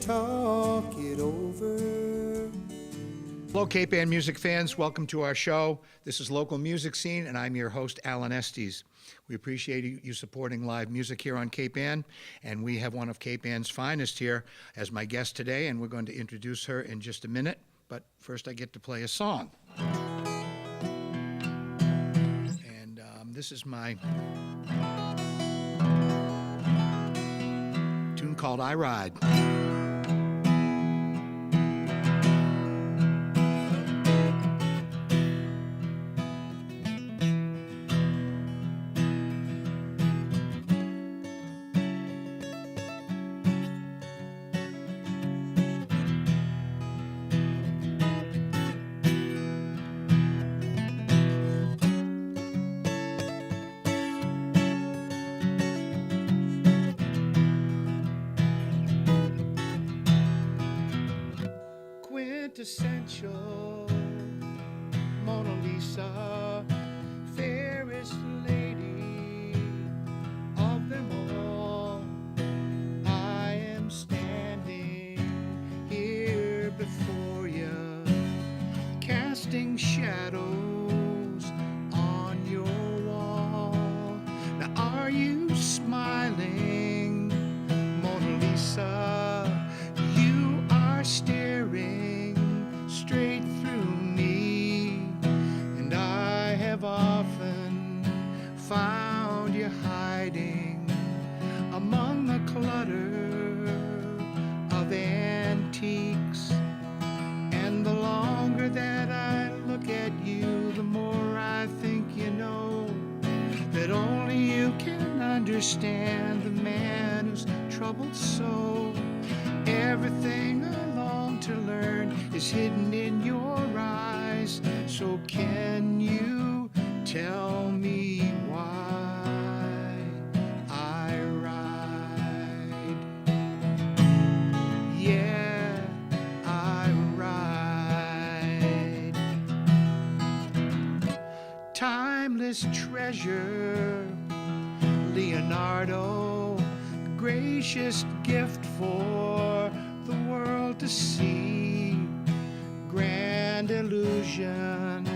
talk it over. Hello, Cape Ann music fans. Welcome to our show. This is Local Music Scene, and I'm your host, Allen Estes. We appreciate you supporting live music here on Cape Ann, and we have one of Cape Ann's finest here as my guest today, and we're going to introduce her in just a minute. But first, I get to play a song. And this is my tune called I Ride. Quintessential Mona Lisa, fairest lady of them all. I am standing here before you, casting shadows on your wall. Now are you smiling, Mona Lisa? You are staring straight through me, and I have often found you hiding among the clutter of antiques. And the longer that I look at you, the more I think you know that only you can understand the man who's troubled so. Everything I long to learn is hidden in your eyes. So can you tell me why I ride? Yeah, I ride. Timeless treasure, Leonardo, gracious gift for the world to see. Grand illusion,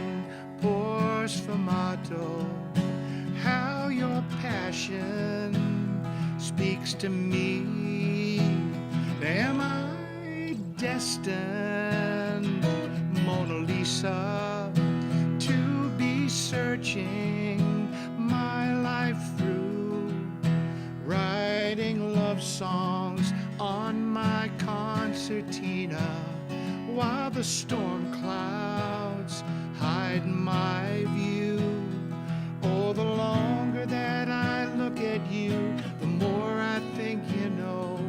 poor sfumato, how your passion speaks to me. Am I destined, Mona Lisa, to be searching my life through, writing love songs on my concertina while the storm clouds hide my view? Oh, the longer that I look at you, the more I think you know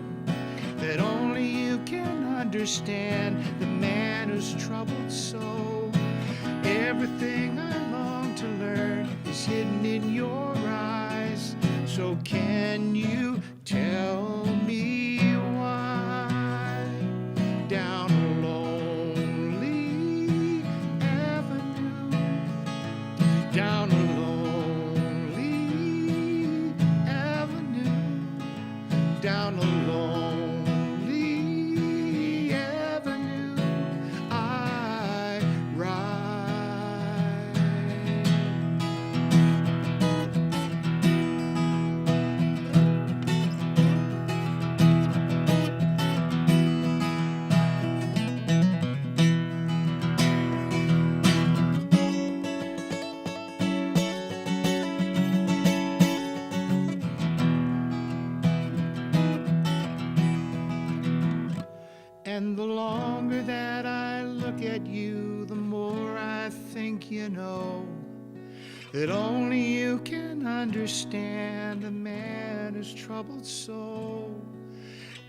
that only you can understand the man who's troubled so. Everything I long to learn is hidden in your eyes. So can you tell me why down a lonely avenue, down a lonely avenue, down a lonely avenue, I ride. And the longer that I look at you, the more I think you know that only you can understand a man who's troubled so.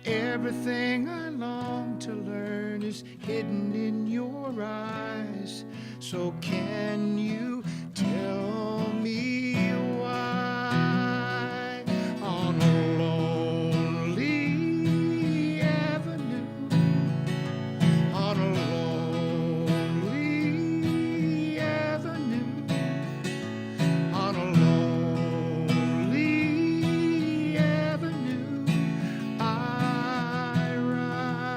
Everything I long to learn is hidden in your eyes. So can you tell me why on a lonely avenue, on a lonely avenue, on a lonely avenue, I ride.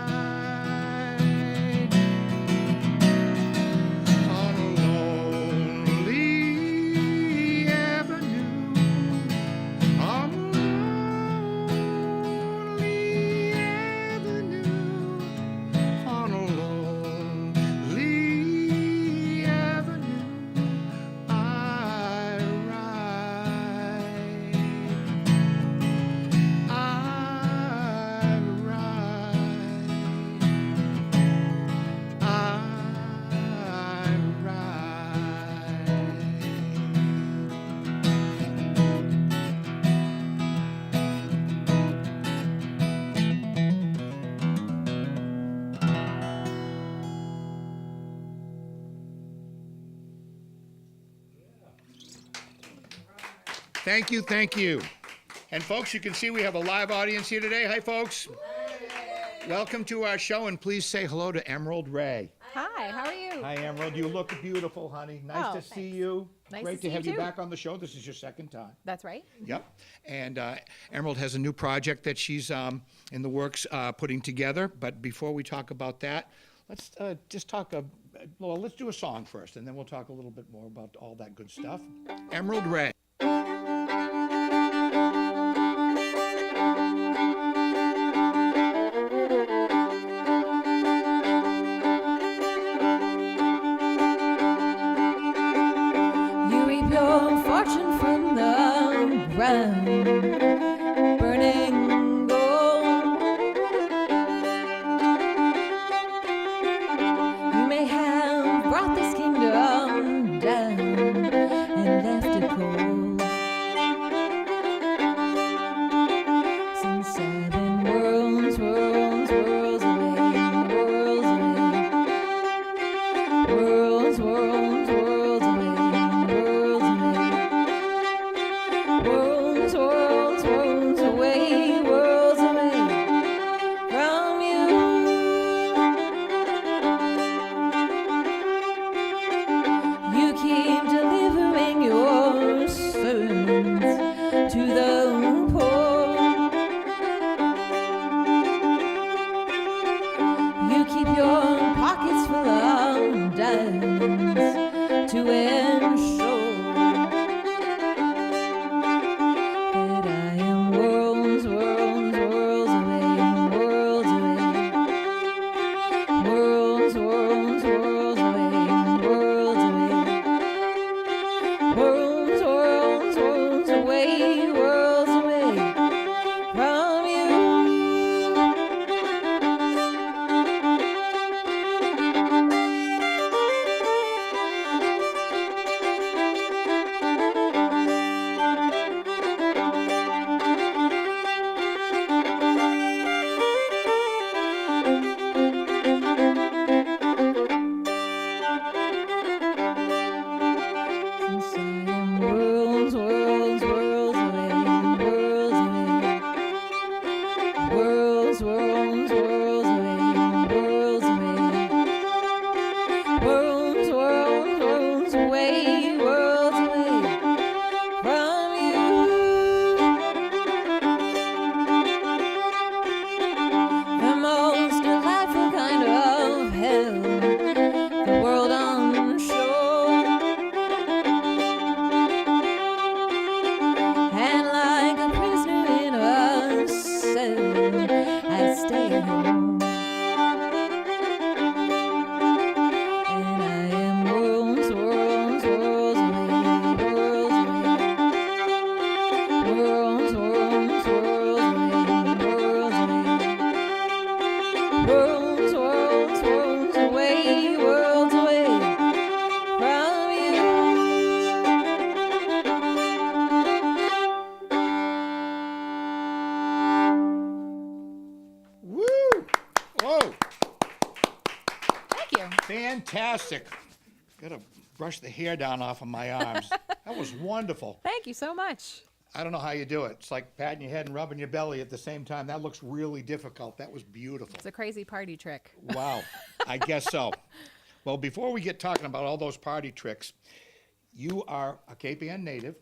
Thank you, thank you. And folks, you can see we have a live audience here today. Hi, folks. Welcome to our show, and please say hello to Emerald Rae. Hi, how are you? Hi, Emerald. You look beautiful, honey. Nice to see you. Nice Great to see have you you too. back on the show. This is your second time. That's right. Yep. And Emerald has a new project that she's in the works putting together. But before we talk about that, let's just talk. Well, let's do a song first, and then we'll talk a little bit more about all that good stuff. Emerald Rae. You reap your fortune from the ground, burning gold. You may have brought this kingdom down and left it cold. Since 7 worlds, worlds, worlds away, worlds away, worlds, worlds, worlds away, worlds away, worlds, worlds, worlds away, worlds away from you. You keep delivering your servants to the poor. You keep your pockets full of diamonds to ensure that I am worlds, worlds, worlds away, worlds away, worlds, worlds, worlds away, worlds away, worlds, worlds, worlds away, worlds away from you. Since I am worlds, worlds, worlds away, worlds away, worlds, worlds, worlds away, worlds away, worlds, worlds, worlds away, worlds away from you. The most delightful kind of hell, the world on shore. And like a prisoner in a cell, I stay home. And I am worlds, worlds, worlds away, worlds away, worlds, worlds, worlds away, worlds away, worlds, worlds, worlds away, worlds away from you. Woo! Whoa! Thank you. Fantastic. Gotta brush the hair down off of my arms. That was wonderful. Thank you so much. I don't know how you do it. It's like patting your head and rubbing your belly at the same time. That looks really difficult. That was beautiful. It's a crazy party trick. Wow. I guess so. Well, before we get talking about all those party tricks, you are a Cape Ann native,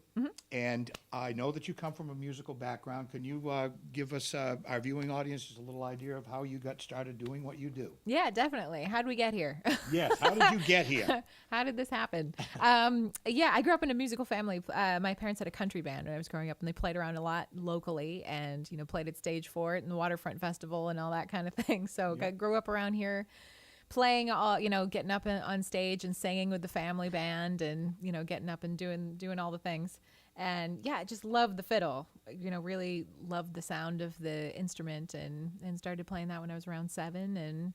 and I know that you come from a musical background. Can you give us, our viewing audience, just a little idea of how you got started doing what you do? Yeah, definitely. How did we get here? Yes. How did you get here? How did this happen? Yeah, I grew up in a musical family. My parents had a country band when I was growing up, and they played around a lot locally, and played at Stage Fort and the Waterfront Festival and all that kind of thing. So I grew up around here, playing all, getting up on stage and singing with the family band, and getting up and doing all the things. And yeah, I just loved the fiddle. Really loved the sound of the instrument, and started playing that when I was around 7, and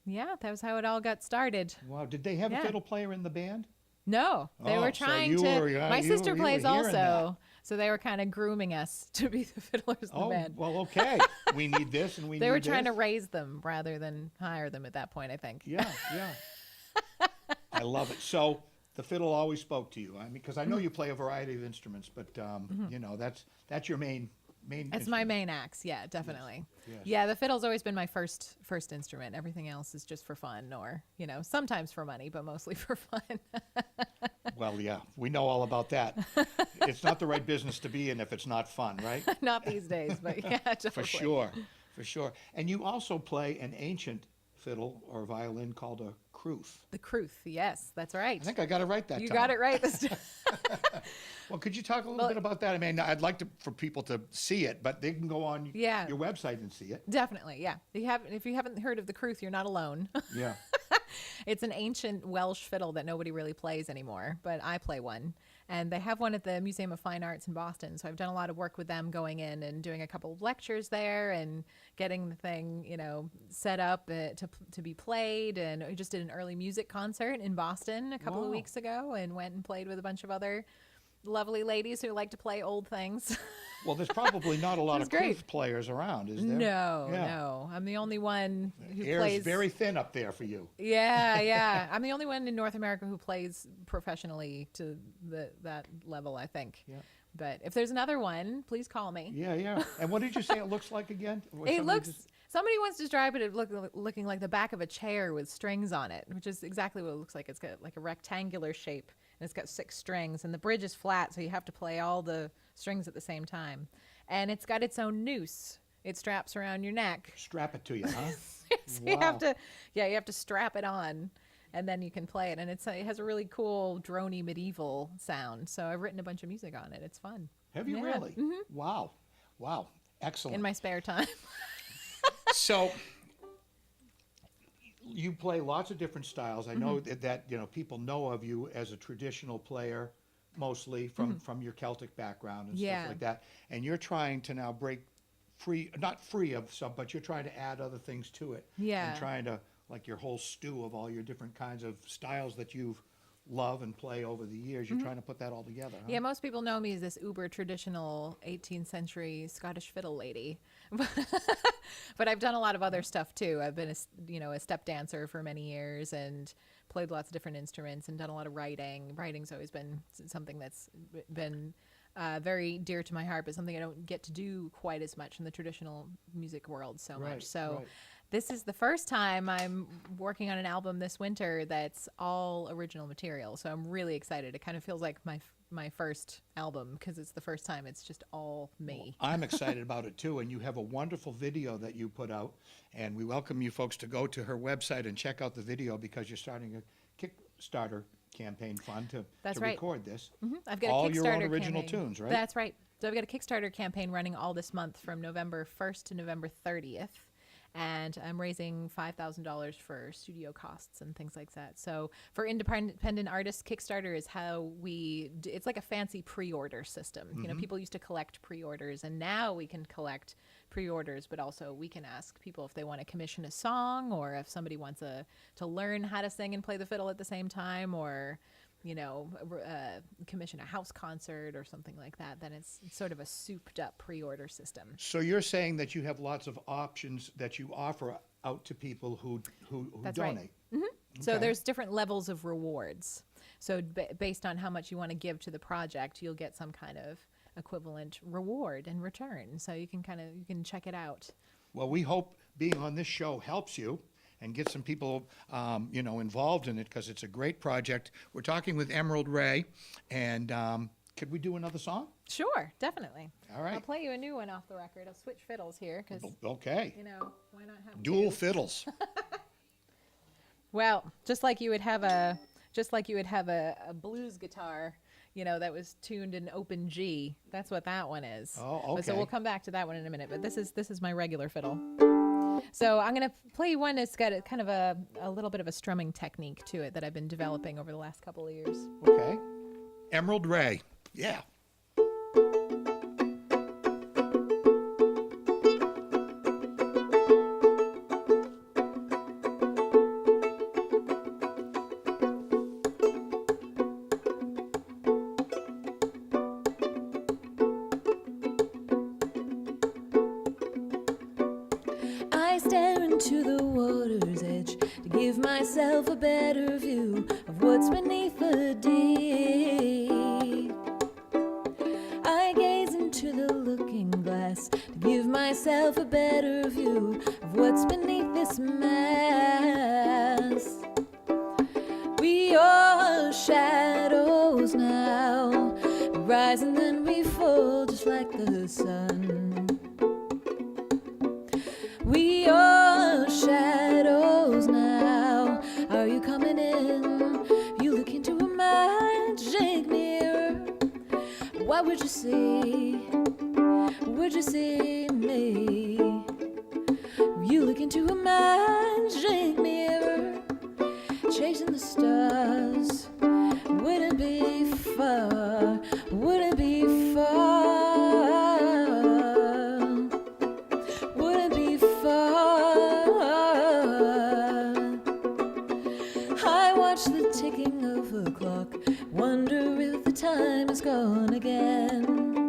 yeah, that was how it all got started. Wow. Did they have a fiddle player in the band? No, they were so trying you to. were- my you sister were- you plays were hearing also, so they were kind of grooming us to be the fiddlers in the band. Well, okay. We need this and we need They were trying to this. raise them rather than hire them at that point, I think. Yeah, yeah. I love it. So the fiddle always spoke to you? I mean, because I know you play a variety of instruments, but you know, that's your main. It's my main axe. Yeah, definitely. Yes. Yeah, the fiddle's always been my first instrument. Everything else is just for fun, or sometimes for money, but mostly for fun. Well, yeah, we know all about that. It's not the right business to be in if it's not fun, right? Not these days, but yeah, definitely. For sure. And you also play an ancient fiddle or violin called a cruth. The cruth, yes, that's right. I think I got it right that time. You got it right this time. Well, could you talk a little bit about that? I mean, I'd like for people to see it, but they can go on your website and see it. Definitely, yeah. If you haven't heard of the cruth, you're not alone. Yeah. It's an ancient Welsh fiddle that nobody really plays anymore, but I play one. And they have one at the Museum of Fine Arts in Boston. So I've done a lot of work with them going in and doing a couple of lectures there and getting the thing, set up to be played. And we just did an early music concert in Boston a couple of weeks ago and went and played with a bunch of other lovely ladies who like to play old things. Well, there's probably not a lot of cruth players around, is there? No. I'm the only one who plays. Air's very thin up there for you. Yeah. I'm the only one in North America who plays professionally to that level, I think. Yeah. But if there's another one, please call me. Yeah. And what did you say it looks like again? Somebody wants to describe it looking like the back of a chair with strings on it, which is exactly what it looks like. It's got like a rectangular shape, and it's got 6 strings, and the bridge is flat, so you have to play all the strings at the same time. And it's got its own noose. It straps around your neck. Strap it to you, huh? So Wow. you have to strap it on, and then you can play it. And it has a really cool, drony medieval sound. So I've written a bunch of music on it. It's fun. Have you really? Mm-hmm. Wow. Excellent. In my spare time. So you play lots of different styles. I know that people know of you as a traditional player, mostly from your Celtic background and stuff like that. And you're trying to now break free, not free of some, but you're trying to add other things to it. Yeah. And trying to, like your whole stew of all your different kinds of styles that you've love and play over the years, you're trying to put that all together. Huh? Yeah, most people know me as this uber traditional 18th century Scottish fiddle lady. But I've done a lot of other stuff too. I've been a step dancer for many years and played lots of different instruments and done a lot of writing. Writing's always been something that's been very dear to my heart, but something I don't get to do quite as much in the traditional music world so much. So this is the first time I'm working on an album this winter that's all original material. So I'm really excited. It kind of feels like my first album because it's the first time it's just all me. Well, I'm excited about it too, and you have a wonderful video that you put out, and we welcome you folks to go to her website and check out the video because you're starting a Kickstarter campaign fund to record this. I've got all a Kickstarter your own original campaign. tunes, right? That's right. So I've got a Kickstarter campaign running all this month from November 1st to November 30th. And I'm raising $5,000 for studio costs and things like that. So for independent artists, Kickstarter is how it's like a fancy pre-order system. People used to collect pre-orders, and now we can collect pre-orders, but also we can ask people if they want to commission a song, or if somebody wants to learn how to sing and play the fiddle at the same time, or commission a house concert or something like that. Then it's sort of a souped up pre-order system. So you're saying that you have lots of options that you offer out to people who That's donate. Right. Okay. So there's different levels of rewards. So based on how much you want to give to the project, you'll get some kind of equivalent reward in return. So you can check it out. Well, we hope being on this show helps you and get some people, involved in it, because it's a great project. We're talking with Emerald Rae, and could we do another song? Sure, definitely. All right. I'll play you a new one off the record. I'll switch fiddles here, because okay. Why not have dual fiddles? Well, just like you would have a blues guitar, that was tuned in open G. That's what that one is. Oh, okay. So we'll come back to that one in a minute. But this is my regular fiddle. So I'm going to play you one that's got a kind of a little bit of a strumming technique to it that I've been developing over the last couple of years. Okay. Emerald Rae. Yeah. I stare into the water's edge to give myself myself a better view of what's beneath the deep. I gaze into the looking glass to give myself a better view of what's beneath this mask. We are shadows now, we rise and then we fall just like the sun. We are shadows now. Are you coming in? You look into a magic mirror. What would you see? Would you see me? You look into a magic mirror, chasing the stars. Would it be far? Would it be far? Would it be far? I watch the ticking of the clock, wonder if the time is gone again.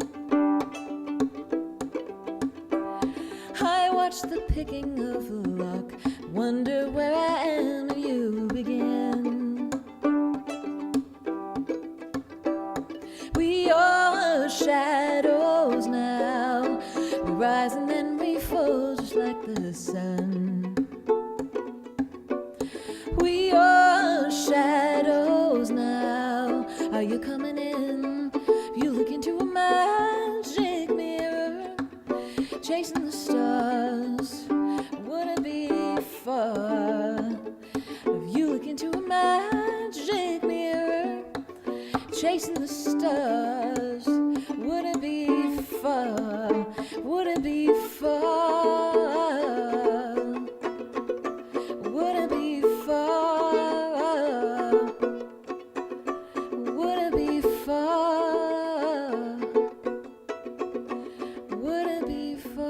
I watch the picking of the lock, wonder where I am and you begin. We are shadows now, we rise and then we fall just like the sun. We are shadows now. Are you coming in? You look into a magic mirror, chasing the stars. Would it be far if you look into a magic mirror, chasing the stars? Would it be far? Would it be far? Would it be far? Would it be far? Would it be far?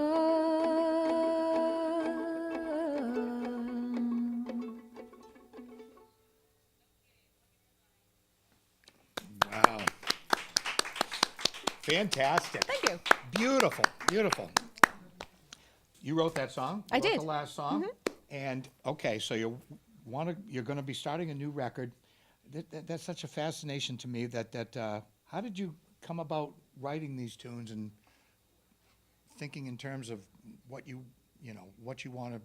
Wow. Fantastic. Thank you. Beautiful, beautiful. You wrote that song? I You wrote did. the last song? And, okay, so you're going to be starting a new record. That's such a fascination to me how did you come about writing these tunes and thinking in terms of what you want to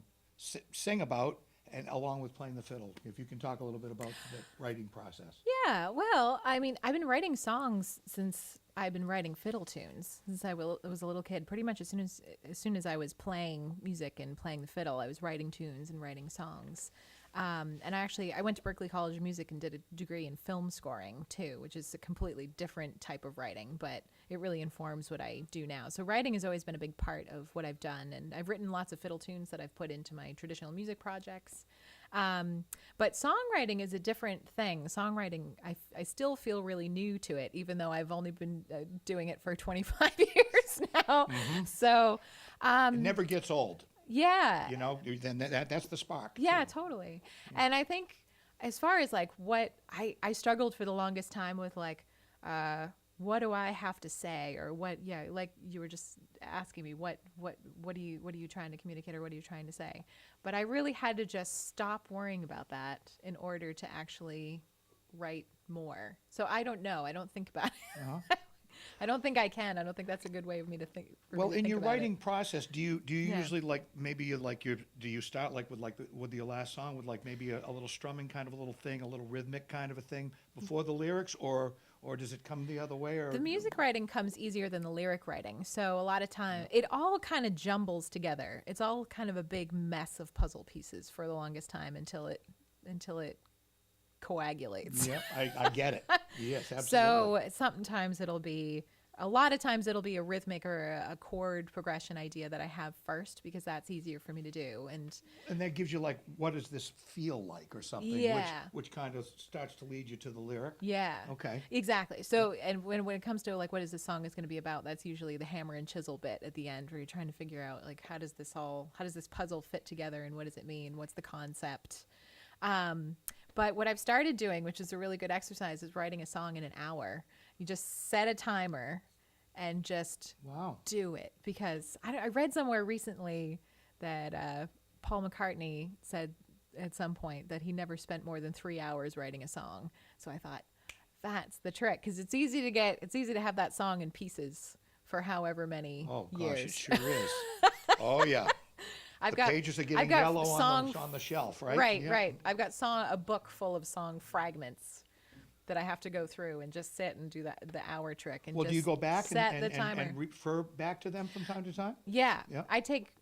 sing about, and along with playing the fiddle? If you can talk a little bit about the writing process. Yeah, well, I mean, I've been writing songs since I've been writing fiddle tunes since I was a little kid. Pretty much as soon as I was playing music and playing the fiddle, I was writing tunes and writing songs. And I went to Berklee College of Music and did a degree in film scoring too, which is a completely different type of writing, but it really informs what I do now. So writing has always been a big part of what I've done, and I've written lots of fiddle tunes that I've put into my traditional music projects. But songwriting is a different thing. Songwriting, I still feel really new to it, even though I've only been doing it for 25 years now. Mm-hmm. So It never gets old. yeah. Then that's the spark. Yeah, too. totally. And I think as far as like what I struggled for the longest time with, like, what do I have to say, or what, like you were just asking me, what are you trying to communicate, or what are you trying to say? But I really had to just stop worrying about that in order to actually write more. So I don't know. I don't think about it. Uh-huh. I don't think I can. I don't think that's a good way of me to think. Well, in your writing it. process, do you Yeah. usually do you start like with your last song with like maybe a little strumming kind of a little thing, a little rhythmic kind of a thing before the lyrics, or does it come the other way? Or The music writing comes easier than the lyric writing. So a lot of time, it all kind of jumbles together. It's all kind of a big mess of puzzle pieces for the longest time until it coagulates. Yeah, I get it. Yes, absolutely. So sometimes a lot of times it'll be a rhythmic or a chord progression idea that I have first, because that's easier for me to do. And that gives you like, what does this feel like, or something? Yeah. Which kind of starts to lead you to the lyric. yeah. Okay. Exactly. So, and when it comes to like, what is this song is going to be about, that's usually the hammer and chisel bit at the end, where you're trying to figure out like, how does this puzzle fit together, and what does it mean? What's the concept? But what I've started doing, which is a really good exercise, is writing a song in an hour. You just set a timer and just do it. Because I read somewhere recently that Paul McCartney said at some point that he never spent more than 3 hours writing a song. So I thought, that's the trick, because it's easy to have that song in pieces for however many years. It sure is. Oh yeah. The pages are getting yellow on the shelf, right? Right, Yeah. right. I've got a book full of song fragments that I have to go through and just sit and do the hour trick. And Well, do you go back set the timer. and refer back to them from time to time? Yeah. Yep. I take,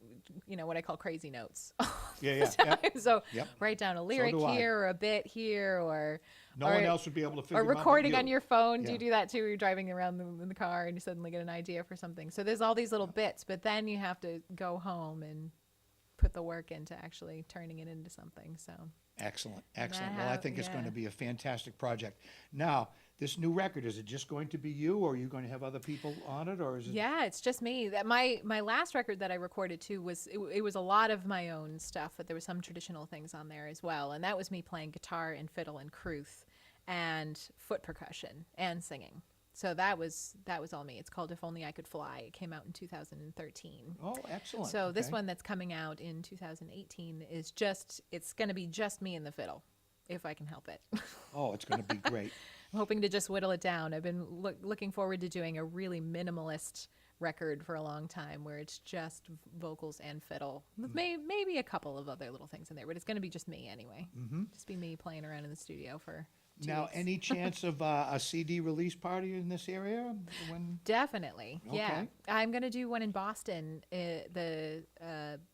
what I call crazy notes. Yeah. So Yep. write down a lyric do I. here or a bit here or No one else would be able to figure or them out but recording you. on your phone. Yeah. Do you do that too? You're driving around in the car and you suddenly get an idea for something. So there's all these little bits, but then you have to go home and put the work into actually turning it into something. So Excellent. Well, I think it's going to be a fantastic project. Now, this new record, is it just going to be you, or are you going to have other people on it, or is it? Yeah, it's just me. That my last record that I recorded too was it was a lot of my own stuff, but there was some traditional things on there as well, and that was me playing guitar and fiddle and crwth and foot percussion and singing. So that was all me. It's called If Only I Could Fly. It came out in 2013. Oh, excellent. So this Okay. one that's coming out in 2018 is it's going to be just me and the fiddle, if I can help it. Oh, it's going to be great. I'm hoping to just whittle it down. I've been looking forward to doing a really minimalist record for a long time where it's just vocals and fiddle with maybe a couple of other little things in there, but it's going to be just me anyway. Just be me playing around in the studio for 2 Now, weeks. any chance of a CD release party in this area? Definitely, yeah. Okay. I'm going to do one in Boston, the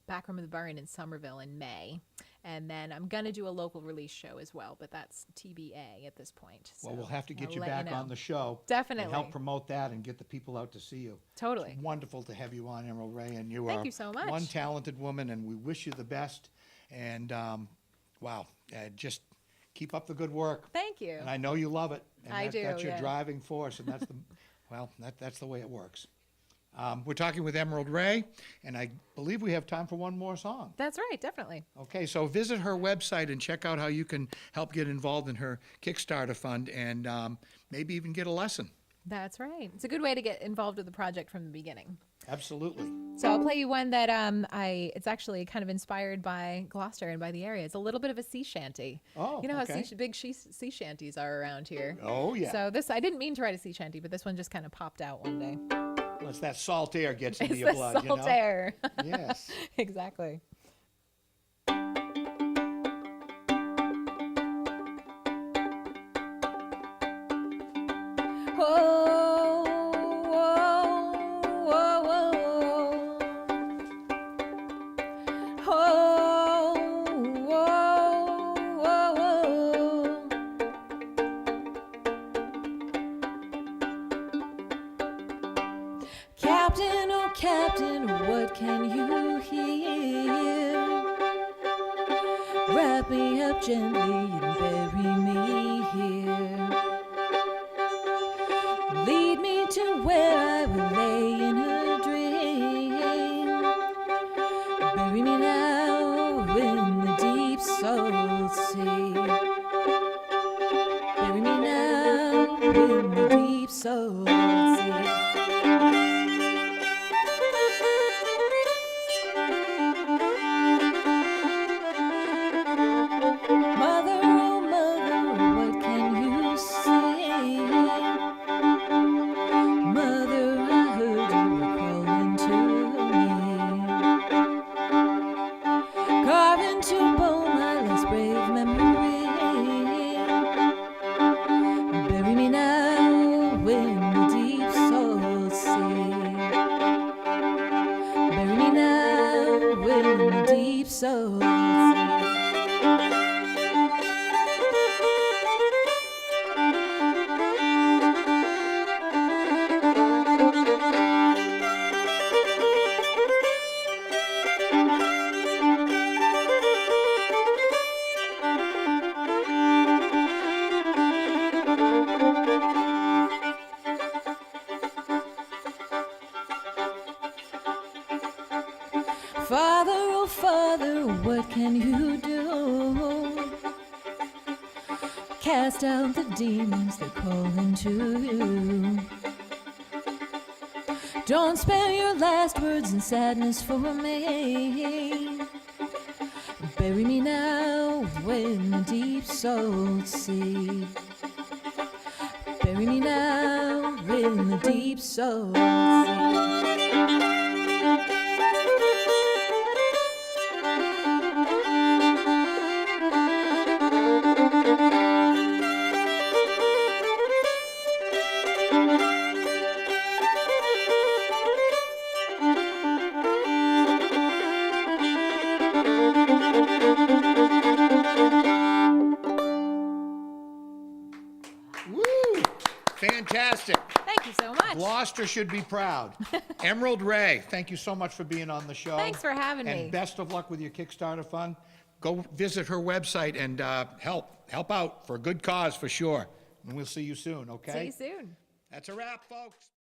back room of the Burren in Somerville in May. And then I'm going to do a local release show as well, but that's TBA at this point. Well, so we'll have to get I'll you let back know. on the show. Definitely. And help promote that and get the people out to see you. Totally. It's wonderful to have you on, Emerald Rae, and you Thank are you so much. one talented woman, and we wish you the best. And, just keep up the good work. Thank you. And I know you love it. And I do, That's your yeah. driving force, and that's that's the way it works. We're talking with Emerald Rae, and I believe we have time for one more song. That's right, definitely. Okay, so visit her website and check out how you can help get involved in her Kickstarter fund and maybe even get a lesson. That's right. It's a good way to get involved with the project from the beginning. Absolutely. So I'll play you one that it's actually kind of inspired by Gloucester and by the area. It's a little bit of a sea shanty. Oh, you know okay. how big sea shanties are around here. Oh, yeah. So I didn't mean to write a sea shanty, but this one just kind of popped out one day. Well, it's that salt air gets into It's your the blood, salt air. Yes. Exactly. Whoa, whoa, whoa, whoa. Whoa, whoa, whoa, whoa. Captain, oh Captain, what can you hear? Wrap me up gently and bury me here. Lead me to where I will lay in a dream. Bury me now in the deep salt sea. Bury me now in the deep salt sea. Mother, oh mother, what can you say? Mother, I heard you were calling to me. Carve into bone my last brave memory. Bury me now in the deep salt sea. Bury me now in the deep salt sea. Father, oh Father, what can you do? Cast out the demons that call into you. Don't spare your last words in sadness for me. Bury me now in the deep salt sea. Bury me now in the deep salt sea. Woo! Fantastic. Thank you so much. Gloucester should be proud. Emerald Rae, thank you so much for being on the show. Thanks for having me. And best of luck with your Kickstarter fund. Go visit her website and help out for a good cause for sure. And we'll see you soon, okay? See you soon. That's a wrap, folks.